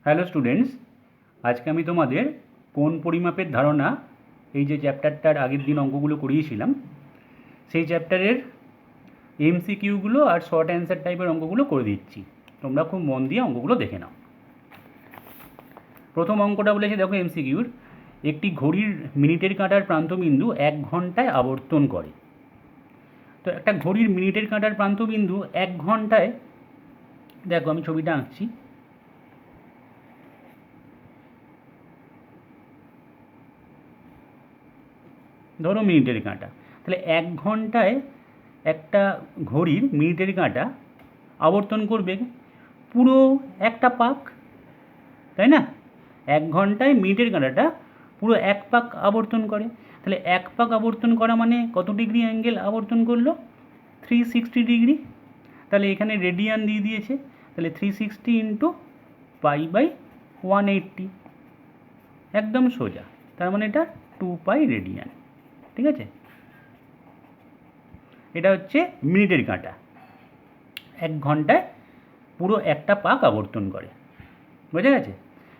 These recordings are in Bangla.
হ্যালো স্টুডেন্টস, আজকে আমি তোমাদের কোণ পরিমাপের ধারণা এই যে চ্যাপ্টারটার আগের দিন অঙ্কগুলো করিয়েছিলাম সেই চ্যাপ্টারের এমসিকিউগুলো আর শর্ট অ্যান্সার টাইপের অঙ্কগুলো করে দিচ্ছি। তোমরা খুব মন দিয়ে অঙ্কগুলো দেখে নাও। প্রথম অঙ্কটা বলেছে, দেখো এমসিকিউর, একটি ঘড়ির মিনিটের কাঁটার প্রান্তবিন্দু 1 ঘন্টায় আবর্তন করে। তো একটা ঘড়ির মিনিটের কাঁটার প্রান্তবিন্দু 1 ঘন্টায়, দেখো আমি ছবিটা আঁকছি, ধরো মিনিটের কাঁটা, তাহলে 1 ঘন্টায় একটা ঘড়ির মিনিটের কাঁটা আবর্তন করবে পুরো একটা পাক, তাই না? 1 ঘন্টায় মিনিটের কাঁটাটা পুরো এক পাক আবর্তন করে। তাহলে এক পাক আবর্তন করা মানে কত ডিগ্রি অ্যাঙ্গেল আবর্তন করলো? 360 ডিগ্রি। তাহলে এখানে রেডিয়ান দিয়ে দিয়েছে, তাহলে 360 ইন্টু পাই/180, একদম সোজা। তার মানে এটা 2 পাই রেডিয়ান। ঠিক আছে, এটা হচ্ছে মিনিটের কাঁটা, 1 ঘন্টায় পুরো একটা পাক আবর্তন করে, বোঝা গেছে?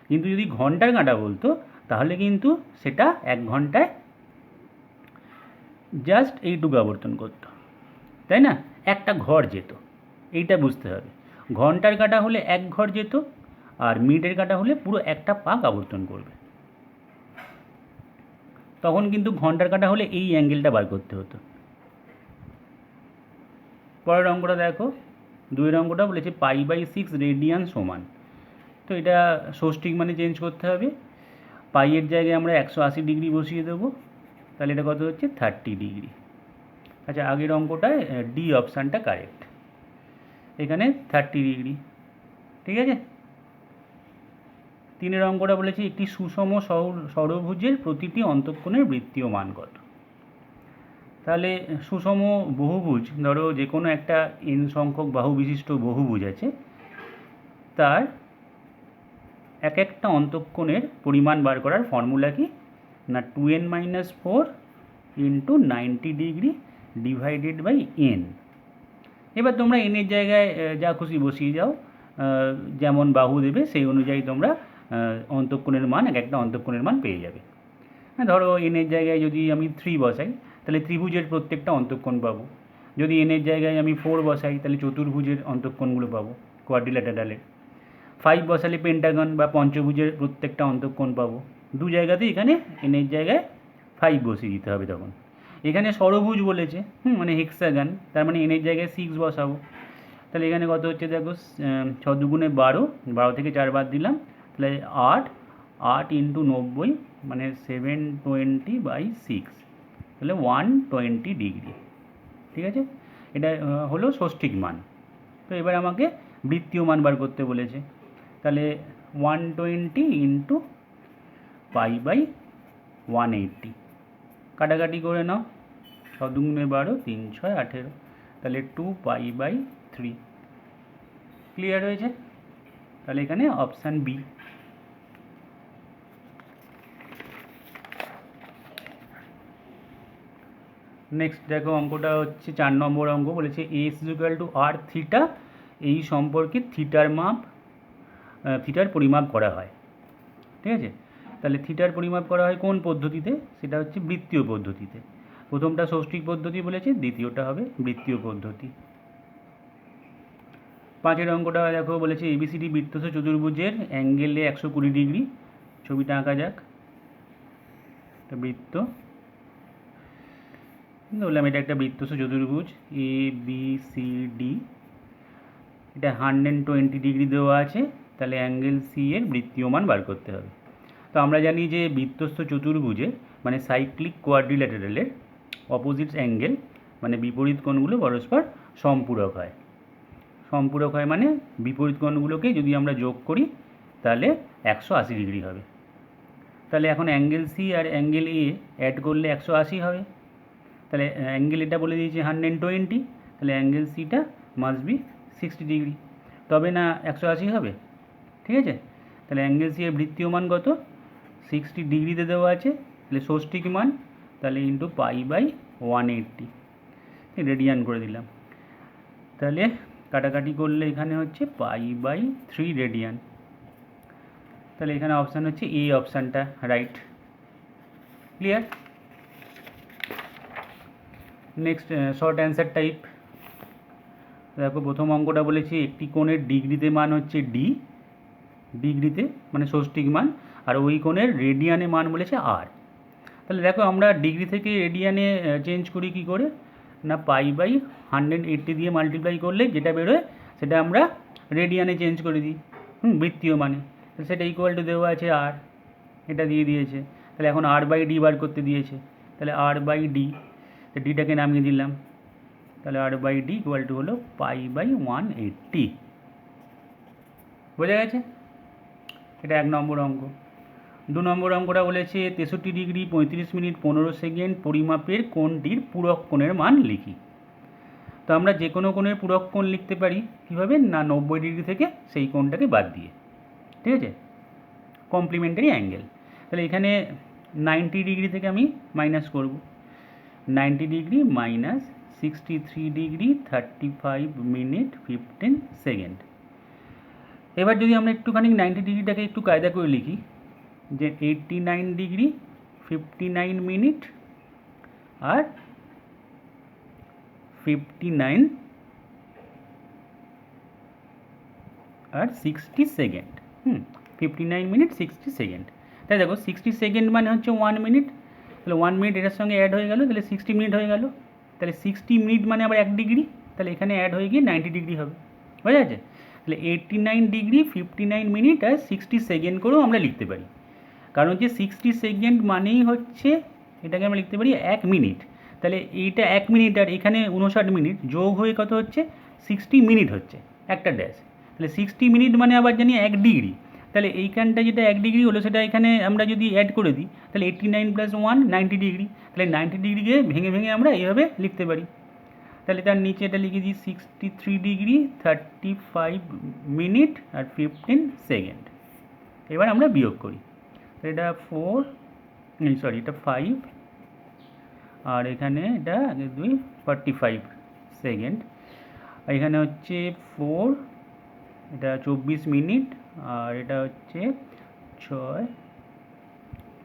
কিন্তু যদি ঘন্টার কাঁটা বলতো তাহলে কিন্তু সেটা 1 ঘন্টায় জাস্ট এইটুকু আবর্তন করতো, তাই না? একটা ঘর যেত, এইটা বুঝতে হবে। ঘন্টার কাঁটা হলে এক ঘর যেত, আর মিনিটের কাঁটা হলে পুরো একটা পাক আবর্তন করবে। তখন কিন্তু ঘন্টার কাঁটা হলে এই অ্যাঙ্গেলটা বার করতে হতো। পরের অঙ্কটা দেখো, 2 অঙ্কটা বলেছে পাই/6 রেডিয়ান সমান। তো এটা ষষ্ঠিক মানে চেঞ্জ করতে হবে। পাইয়ের জায়গায় আমরা 180 ডিগ্রি বসিয়ে দেবো, তাহলে এটা কত হচ্ছে? 30 ডিগ্রি। আচ্ছা, আগের অঙ্কটায় ডি অপশানটা কারেক্ট, এখানে 30 ডিগ্রি। ঠিক আছে, 3 অঙ্কটা বলেছে একটি সুষম ষড়ভুজের প্রতিটি অন্তঃকোণের বৃত্তীয় মান কত। তাহলে সুষম বহুভুজ, ধরো যে কোনো একটা n সংখ্যক বাহু বিশিষ্ট বহুভুজ আছে, তার এক একটা অন্তঃকোণের পরিমাণ বার করার ফর্মুলা কি না 2n-4 into 90 degree divided by n। এবার তোমরা এনের জায়গায় যা খুশি বসিয়ে যাও, যেমন বাহু দেবে সেই অনুযায়ী তোমরা অন্তঃকোণের মান, এক একটা অন্তঃকোণের মান পেয়ে যাবে। হ্যাঁ, ধরো এনের জায়গায় যদি আমি 3 বসাই তাহলে ত্রিভুজের প্রত্যেকটা অন্তঃকোণ পাবো। যদি এনের জায়গায় আমি 4 বসাই তাহলে চতুর্ভুজের অন্তঃকোণগুলো পাবো, কোয়াড্রিল্যাটারালের। 5 বসালে পেন্টাগন বা পঞ্চভুজের প্রত্যেকটা অন্তঃকোণ পাবো। দু জায়গাতেই এখানে এনের জায়গায় 5 বসিয়ে দিতে হবে। তখন এখানে ষড়ভুজ বলেছে, মানে হেক্সাগান, তার মানে এনের জায়গায় 6 বসাবো। তাহলে এখানে কত হচ্ছে দেখো, 6 দুগুণে 12, 12 থেকে 4 বাদ দিলাম, তাহলে 8, 8 ইন্টু 90 মানে 720/6, তাহলে 120 ডিগ্রি। ঠিক আছে, এটা হলো ষষ্ঠিক মান। তো এবার আমাকে বৃত্তীয় মান বার করতে বলেছে, তাহলে 120 ইন্টু পাই/180, কাটাকাটি করে নাও, 6 দুগুণে 12, 3 6 18, তাহলে 2π/3। ক্লিয়ার হয়েছে? তাহলে এখানে অপশান বি। নেক্সট দেখো, অঙ্কটা হচ্ছে 4 নম্বর অঙ্ক, বলেছে a=r থিটা, এই সম্পর্কে থিটার পরিমাপ করা হয়। ঠিক আছে, তাহলে থিটার পরিমাপ করা হয় কোন পদ্ধতিতে? সেটা হচ্ছে বৃত্তীয় পদ্ধতিতে। প্রথমটা ষষ্ঠিক পদ্ধতি বলেছে, দ্বিতীয়টা হবে বৃত্তীয় পদ্ধতি। 5 অঙ্কটা দেখো, বলেছে এবিসিডি বৃত্তস্থ চতুর্ভুজের অ্যাঙ্গেলে 120 ডিগ্রি। ছবিটা আঁকা যাক, একটা বৃত্ত বললাম, এটা একটা বৃত্তস্থ চতুর্ভুজ ABCD, এটা 120 ডিগ্রি দেওয়া আছে। তাহলে অ্যাঙ্গেল সি এর বৃত্তীয় মান বার করতে হবে। তো আমরা জানি যে বৃত্তস্থ চতুর্ভুজে মানে সাইক্লিক কোয়াড্রিল্যাটারালের অপোজিট অ্যাঙ্গেল মানে বিপরীত কোণগুলো পরস্পর সম্পূরক হয়। সম্পূরক হয় মানে বিপরীত কোণগুলোকে যদি আমরা যোগ করি তাহলে 180 ডিগ্রি হবে। তাহলে এখন অ্যাঙ্গেল সি আর অ্যাঙ্গেল এ অ্যাড করলে 180 হবে। তাহলে অ্যাঙ্গেল এটা বলে দিয়েছে 120, তাহলে অ্যাঙ্গেল সিটা মাস্ট বি 60 ডিগ্রি, তবে না 180 হবে। ঠিক আছে, তাহলে অ্যাঙ্গেল সি এর বৃত্তীয় মান কত? 60 ডিগ্রিতে দেওয়া আছে, তাহলে ষষ্ঠিক মান, তাহলে ইন্টু পাই/180, রেডিয়ান করে দিলাম। তাহলে কাটাকাটি করলে এখানে হচ্ছে পাই/3 রেডিয়ান। তাহলে এখানে অপশান হচ্ছে এই অপশানটা right. Clear? Next short answer type. দেখো প্রথম অঙ্কটা বলেছি একটি কোণের ডিগ্রিতে মান হচ্ছে ডি, ডিগ্রিতে মানে ষষ্ঠিক মান, আর ওই কোণের রেডিয়ানে মান বলেছে আর। তাহলে দেখো আমরা ডিগ্রি থেকে রেডিয়ানে চেঞ্জ করি কী করে, না π/180 দিয়ে মাল্টিপ্লাই করলে যেটা বেরোয় সেটা আমরা রেডিয়ানে চেঞ্জ করে দিই, বৃত্তীয় মানে। তাহলে সেটা ইকুয়াল টু দেওয়া আছে আর, এটা দিয়ে দিয়েছে। তাহলে এখন r/d বার করতে দিয়েছে, তাহলে r/d, তো ডিটাকে নামিয়ে দিলাম, তাহলে r/d ইকুয়াল টু হলো π/180। বোঝা গেছে? এটা 1 নম্বর অঙ্ক। 2 নম্বর অঙ্কটা বলেছে 63 ডিগ্রি 35 মিনিট 15 সেকেন্ড পরিমাপের কোণটির পূরক কোণের মান লিখি। তো আমরা যে কোনো কোণের পূরক কোণ লিখতে পারি কীভাবে, না 90 ডিগ্রি থেকে সেই কোণটাকে বাদ দিয়ে, ঠিক আছে, কমপ্লিমেন্টারি অ্যাঙ্গেল। তাহলে এখানে 90 ডিগ্রি থেকে আমি মাইনাস করব, 90 degree minus 63 degree 35 minute 15 second. এবার যদি আমরা একটুখানি 90 ডিগ্রিটাকে একটু কায়দা করে লিখি, যে 89 ডিগ্রি 59 মিনিট আর 59 আর 60 সেকেন্ড, 59 মিনিট 60 সেকেন্ড। তাই দেখো 60 সেকেন্ড মানে হচ্ছে 1 মিনিট, তাহলে 1 মিনিট এটার সঙ্গে অ্যাড হয়ে গেল, তাহলে 60 মিনিট হয়ে গেল। তাহলে 60 মিনিট মানে আবার 1 ডিগ্রি, তাহলে এখানে অ্যাড হয়ে গিয়ে 90 ডিগ্রি হবে। বোঝা যাচ্ছে? তাহলে 89 ডিগ্রি 59 মিনিট আর 60 সেকেন্ড করেও আমরা লিখতে পারি, কারণ হচ্ছে 60 সেকেন্ড মানেই হচ্ছে এটাকে আমরা লিখতে পারি 1 মিনিট। তাহলে এইটা 1 মিনিট আর এখানে 59 মিনিট যোগ হয়ে কত হচ্ছে, 60 মিনিট হচ্ছে, একটা ড্যাশ। তাহলে 60 মিনিট মানে আবার জানি 1 ডিগ্রি, তাহলে এইখানটা যেটা 1 ডিগ্রি হলো সেটা এখানে আমরা যদি অ্যাড করে দিই, তাহলে 89 + 1 90 ডিগ্রি। তাহলে 90 ডিগ্রিকে ভেঙে ভেঙে আমরা এইভাবে লিখতে পারি। তাহলে তার নিচে এটা লিখে দিই 63 ডিগ্রি 35 মিনিট আর 15 সেকেন্ড। এবার আমরা বিয়োগ করি, এটা 4, সরি এটা 5, আর এখানে এটা 2 45 সেকেন্ড, এখানে হচ্ছে 4, এটা 24 মিনিট, আর এটা হচ্ছে 6,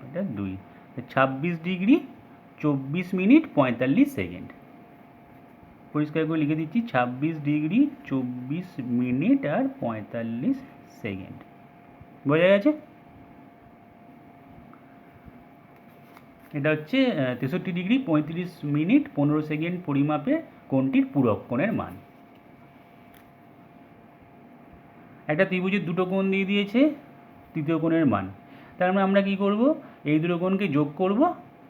এটা 2, 26 ডিগ্রি 24 মিনিট 45 সেকেন্ড। পরিষ্কার করে লিখে দিচ্ছি 26 ডিগ্রি 24 মিনিট আর 45 সেকেন্ড। বোঝা গেছে? এটা হচ্ছে 63 ডিগ্রি 35 মিনিট 15 সেকেন্ড পরিমাপে কোণটির পূরক কোণের মান। একটা ত্রিভুজের দুটো কোণ দিয়ে দিয়েছে, তৃতীয় কোণের মান। তার মানে আমরা কী করব, এই দুটো কোণকে যোগ করব,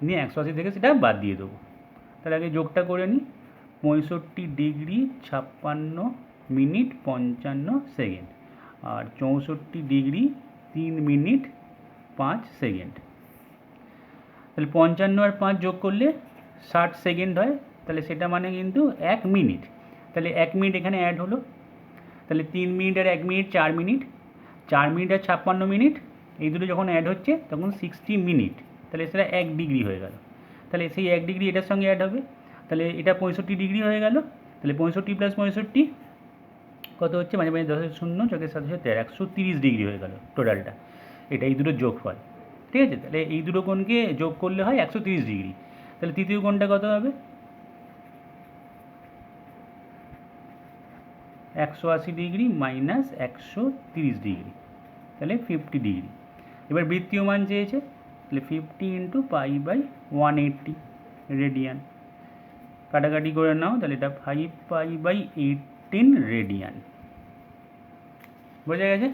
নিয়ে 180 থেকে সেটা বাদ দিয়ে দেবো। তাহলে আগে যোগটা করে নিই, 65 ডিগ্রি 56 মিনিট 55 সেকেন্ড আর 64 ডিগ্রি 3 মিনিট 5 সেকেন্ড। তাহলে 55 আর 5 যোগ করলে 60 সেকেন্ড হয়, তাহলে সেটা মানে কিন্তু 1 মিনিট। তাহলে 1 মিনিট এখানে অ্যাড হলো, তাহলে 3 মিনিট আর 1 মিনিট 4 মিনিট, 4 মিনিট আর 56 মিনিট, এই দুটো যখন অ্যাড হচ্ছে তখন 60 মিনিট, তাহলে সেটা 1 ডিগ্রি হয়ে গেল। তাহলে সেই 1 ডিগ্রি এটার সঙ্গে অ্যাড হবে, তাহলে এটা 65 ডিগ্রি হয়ে গেল। তাহলে 65 + 65 কত হচ্ছে, মাঝে মাঝে 10 শূন্য, 4 7 13, 130 ডিগ্রি হয়ে গেল টোটালটা। এটা এই দুটোর যোগফল, ঠিক আছে? তাহলে এই দুটো কোণকে যোগ করলে হয় 130 ডিগ্রি। তাহলে তৃতীয় কোণটা কত হবে, 180 ডিগ্রি মাইনাস 130 ডিগ্রি, তাহলে 50 ডিগ্রি। এবার বৃত্তীয় মান চেয়েছে, তাহলে 50 × π/180 রেডিয়ান। কাটাকাটি করে নাও, তাহলে এটা 5π/18 রেডিয়ান। বোঝা গেছে?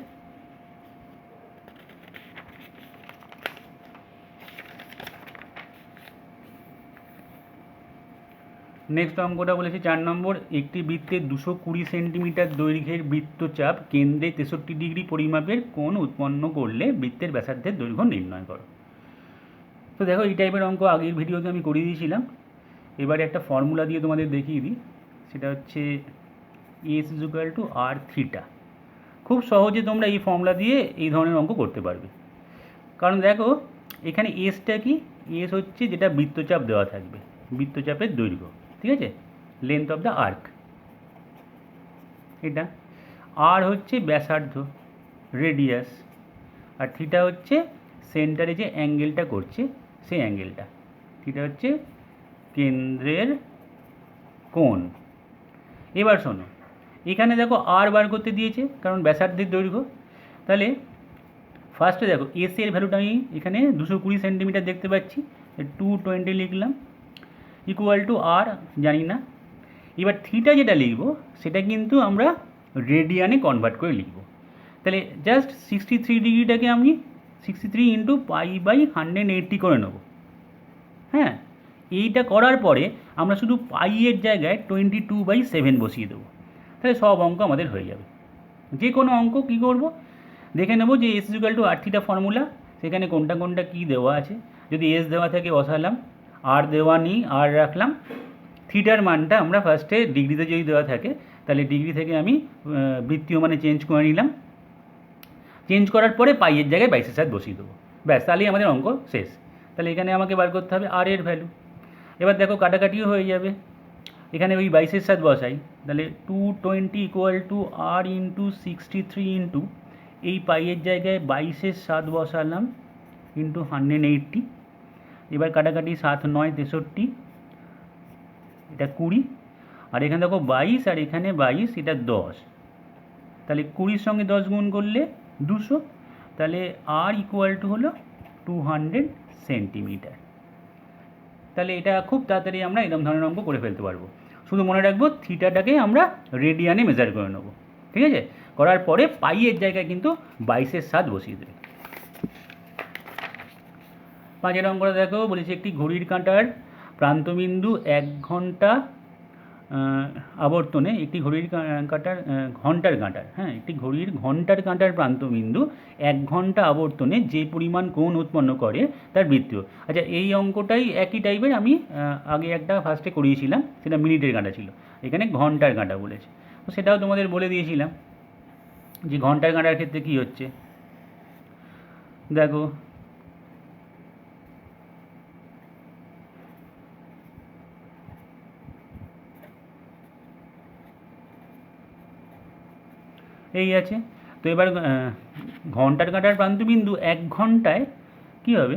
নেক্সট অঙ্কটা বলেছে 4 নম্বর, একটি বৃত্তের 220 সেন্টিমিটার দৈর্ঘ্যের বৃত্তচাপ কেন্দ্রে 63 ডিগ্রি পরিমাপের কোণ উৎপন্ন করলে বৃত্তের ব্যাসার্ধের দৈর্ঘ্য নির্ণয় করো। তো দেখো এই টাইপের অঙ্ক আগের ভিডিওতে আমি করিয়ে দিয়েছিলাম, এবারে একটা ফর্মুলা দিয়ে তোমাদের দেখিয়ে দিই, সেটা হচ্ছে S = r θ। খুব সহজে তোমরা এই ফর্মুলা দিয়ে এই ধরনের অঙ্ক করতে পারবে। কারণ দেখো এখানে এসটা কি, এস হচ্ছে যেটা বৃত্তচাপ দেওয়া থাকবে, বৃত্তচাপের দৈর্ঘ্য, ঠিক আছে, লেন্থ অফ দ্য আর্ক এটা। আর হচ্ছে ব্যাসার্ধ, রেডিয়াস, আর থিটা হচ্ছে সেন্টারে যে অ্যাঙ্গেলটা করছে সেই অ্যাঙ্গেলটা। থিটা হচ্ছে কেন্দ্রের কোণ। এবার শোনো, এখানে দেখো আর বার করতে দিয়েছে কারণ ব্যাসার্ধের দৈর্ঘ্য। তাহলে ফার্স্টে দেখো এস এর ভ্যালুটা আমি এখানে 220 সেন্টিমিটার দেখতে পাচ্ছি, 220 লিখলাম, ইকুয়াল টু আর জানি না। এবার থিটা যেটা লিখব সেটা কিন্তু আমরা রেডিয়ানে কনভার্ট করে লিখব। তাহলে জাস্ট 63 ডিগ্রিটাকে আমি 63 ইন্টু π/180 করে নেব। হ্যাঁ, এইটা করার পরে আমরা শুধু পাইয়ের জায়গায় 22/7 বসিয়ে দেবো। তাহলে সব অঙ্ক আমাদের হয়ে যাবে। যে কোনো অঙ্ক কী করব, দেখে নেব যে S equal to R theta formula, সেখানে কোনটা কোনটা কী দেওয়া আছে। যদি এস দেওয়া থাকে বসালাম, আর দেওয়া নেই আর রাখলাম। থিটার মানটা আমরা ফার্স্টে ডিগ্রিতে যদি দেওয়া থাকে তাহলে ডিগ্রি থেকে আমি বৃত্তীয় মানে চেঞ্জ করে নিলাম। চেঞ্জ করার পরে পাইয়ের জায়গায় 22/7 বসিয়ে দেবো। ব্যাস, তাহলেই আমাদের অঙ্ক শেষ। তাহলে এখানে আমাকে বার করতে হবে আর এর ভ্যালু। এবার দেখো কাটাকাটিও হয়ে যাবে, এখানে ওই 22/7 বসাই, তাহলে 220 equal to R into 63 into এই পাইয়ের জায়গায় 22/7 বসালাম ইন্টু 180। এবার কাটাকাটি 7 9 63, এটা 20, আর এখানে দেখো 22 আর এখানে 22, এটা 10। তাহলে 20-র সঙ্গে 10 গুণ করলে 200, তাহলে আর ইকুয়াল টু হলো 200 সেন্টিমিটার। তাহলে এটা খুব তাড়াতাড়ি আমরা এরকম ধরনের অঙ্ক করে ফেলতে পারবো। শুধু মনে রাখবো থিটাটাকে আমরা রেডিয়ানে মেজার করে নেবো, ঠিক আছে? করার পরে পাইয়ের জায়গায় কিন্তু 22/7 বসিয়ে দেবে। 5 অঙ্কটা দেখো, বলেছে একটি ঘড়ির কাঁটার প্রান্তবিন্দু 1 ঘন্টা আবর্তনে একটি ঘড়ির কাঁটার ঘন্টার কাঁটার, হ্যাঁ, একটি ঘড়ির ঘন্টার কাঁটার প্রান্তবিন্দু 1 ঘন্টা আবর্তনে যে পরিমাণ কোণ উৎপন্ন করে তার বৃত্তীয়। আচ্ছা, এই অঙ্কটাই একই টাইপের আমি আগে একটা ফার্স্টে করিয়েছিলাম, সেটা মিনিটের কাঁটা ছিল, এখানে ঘন্টার কাঁটা বলেছে। তো সেটাও তোমাদের বলে দিয়েছিলাম যে ঘন্টার কাঁটার ক্ষেত্রে কী হচ্ছে। দেখো এই আছে। তো এবার ঘন্টার কাঁটার প্রান্তবিন্দু 1 ঘন্টায় কী হবে,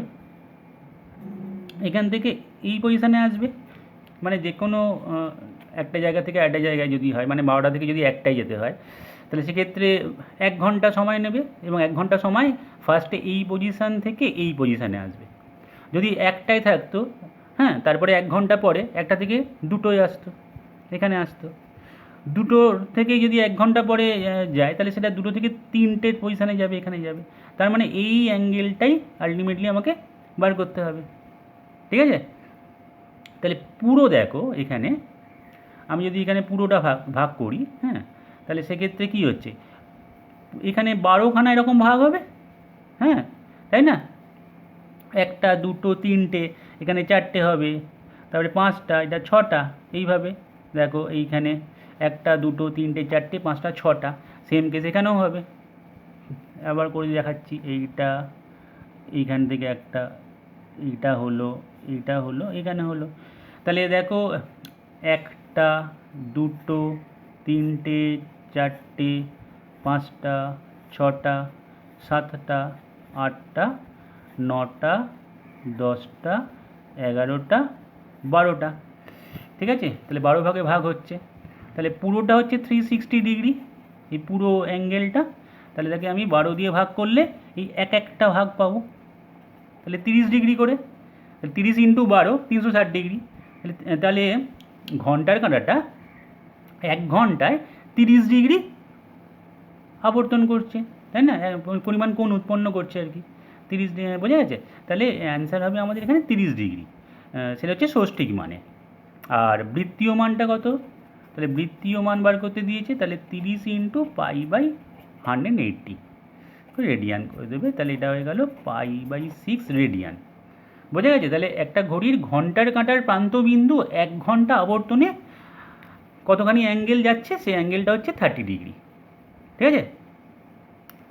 এখান থেকে এই পজিশানে আসবে, মানে যে কোনো একটা জায়গা থেকে একটা জায়গায় যদি হয়, মানে 12টা থেকে যদি একটাই যেতে হয়, তাহলে সেক্ষেত্রে 1 ঘন্টা সময় নেবে এবং 1 ঘন্টা সময় ফার্স্টে এই পজিশান থেকে এই পজিশানে আসবে। যদি একটাই থাকতো, হ্যাঁ, তারপরে 1 ঘন্টা পরে একটা থেকে দুটোই আসতো, এখানে আসতো। দুটোর থেকে যদি 1 ঘন্টা পরে যায় তাহলে সেটা দুটো থেকে 3টের পজিশানে যাবে, এখানে যাবে। তার মানে এই অ্যাঙ্গেলটাই আলটিমেটলি আমাকে বার করতে হবে, ঠিক আছে? তাহলে পুরো দেখো এখানে আমি যদি এখানে পুরোটা ভাগ করি, হ্যাঁ, তাহলে সেক্ষেত্রে কী হচ্ছে, এখানে 12খানা এরকম ভাগ হবে, হ্যাঁ, তাই না? 1টা 2টো 3টে, এখানে 4টে হবে, তারপরে 5টা, এটা 6টা, এইভাবে দেখো এইখানে 1টা 2টো 3টে 4টে 5টা 6টা। সেম কেস এখানেও হবে, আবার করে দেখাচ্ছি। এইটা এইখান থেকে একটা, এইটা হলো, এইটা হলো, এখানে হলো। তাহলে দেখো 1টা 2টো 3টে 4টে 5টা 6টা 7টা 8টা 9টা 10টা 11টা 12টা, ঠিক আছে? তাহলে 12 ভাগে ভাগ হচ্ছে, তাহলে পুরোটা হচ্ছে 360 ডিগ্রি, এই পুরো অ্যাঙ্গেলটা। তাহলে তাকে আমি 12 দিয়ে ভাগ করলে এই একটা ভাগ পাবো, তাহলে 30 ডিগ্রি করে, 30 ইন্টু 12 360 ডিগ্রি। তাহলে ঘন্টার কাঁটাটা 1 ঘন্টায় 30 ডিগ্রি আবর্তন করছে, তাই না? পরিমাণ কোণ উৎপন্ন করছে আর কি, 30, বোঝা গেছে? তাহলে অ্যান্সার হবে আমাদের এখানে 30 ডিগ্রি, সেটা হচ্ছে ষষ্ঠিক মানে। আর বৃত্তীয় মানটা কত, তাহলে বৃত্তীয় মান বার করতে দিয়েছে, তাহলে 30 ইন্টু π/180 রেডিয়ান করে দেবে। তাহলে এটা হয়ে গেল π/6 রেডিয়ান, বোঝা গেছে? তাহলে একটা ঘড়ির ঘন্টার কাঁটার প্রান্তবিন্দু 1 ঘন্টা আবর্তনে কতখানি অ্যাঙ্গেল যাচ্ছে, সেই অ্যাঙ্গেলটা হচ্ছে 30 ডিগ্রি, ঠিক আছে?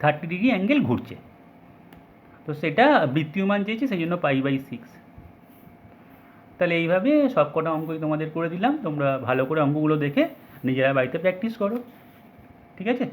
30 ডিগ্রি অ্যাঙ্গেল ঘুরছে, তো সেটা বৃত্তীয় মান চেয়েছে, সেই জন্য π/6। তাহলে এইভাবে সব কটা অঙ্কই তোমাদের করে দিলাম, তোমরা ভালো করে অঙ্কগুলো দেখে নিজেরা বাড়িতে প্র্যাকটিস করো, ঠিক আছে?